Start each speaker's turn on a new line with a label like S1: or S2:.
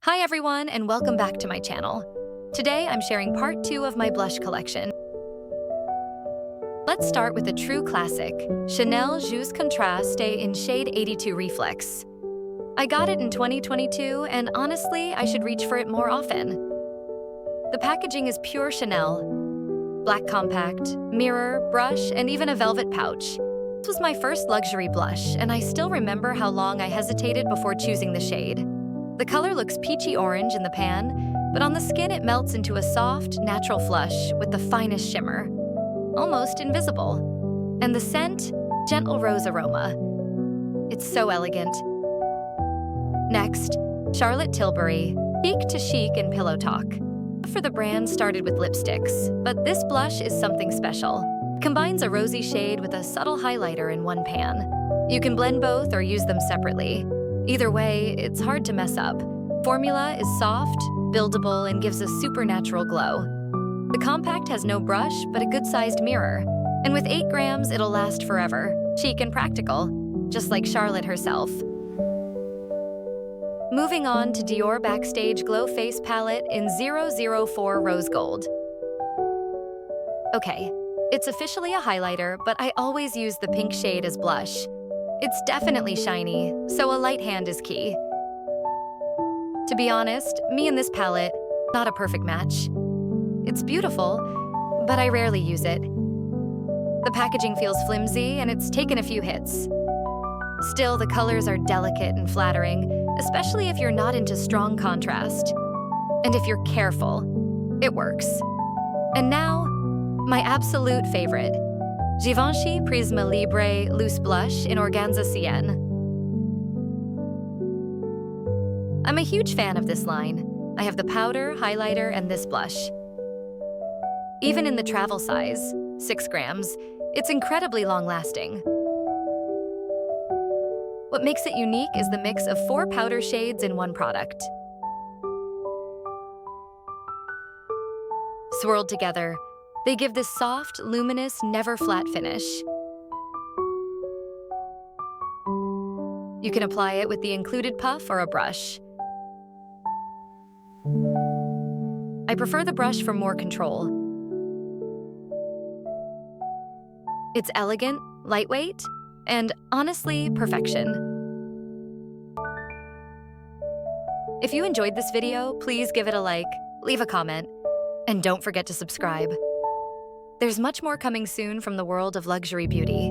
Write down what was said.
S1: Hi everyone, and welcome back to my channel. Today I'm sharing part 2 of my blush collection. Let's start with a true classic, Chanel Joues Contraste in shade 82 Reflex. I got it in 2022, and honestly, I should reach for it more often. The packaging is pure Chanel. Black compact, mirror, brush, and even a velvet pouch. This was my first luxury blush, and I still remember how long I hesitated before choosing the shade. The color looks peachy orange in the pan, but on the skin it melts into a soft, natural flush with the finest shimmer. Almost invisible. And the scent, gentle rose aroma. It's so elegant. Next, Charlotte Tilbury, Peak to Chic in Pillow Talk. For the brand started with lipsticks, but this blush is something special. It combines a rosy shade with a subtle highlighter in one pan. You can blend both or use them separately. Either way, it's hard to mess up. Formula is soft, buildable, and gives a supernatural glow. The compact has no brush, but a good-sized mirror. And with 8 grams, it'll last forever. Chic and practical, just like Charlotte herself. Moving on to Dior Backstage Glow Face Palette in 004 Rose Gold. Okay, it's officially a highlighter, but I always use the pink shade as blush. It's definitely shiny, so a light hand is key. To be honest, me and this palette, not a perfect match. It's beautiful, but I rarely use it. The packaging feels flimsy and it's taken a few hits. Still, the colors are delicate and flattering, especially if you're not into strong contrast. And if you're careful, it works. And now, my absolute favorite. Givenchy Prisme Libre Loose Blush in Organza Sienne. I'm a huge fan of this line. I have the powder, highlighter, and this blush. Even in the travel size, 6 grams, it's incredibly long-lasting. What makes it unique is the mix of 4 powder shades in one product. Swirled together, they give this soft, luminous, never flat finish. You can apply it with the included puff or a brush. I prefer the brush for more control. It's elegant, lightweight, and honestly, perfection. If you enjoyed this video, please give it a like, leave a comment, and don't forget to subscribe. There's much more coming soon from the world of luxury beauty.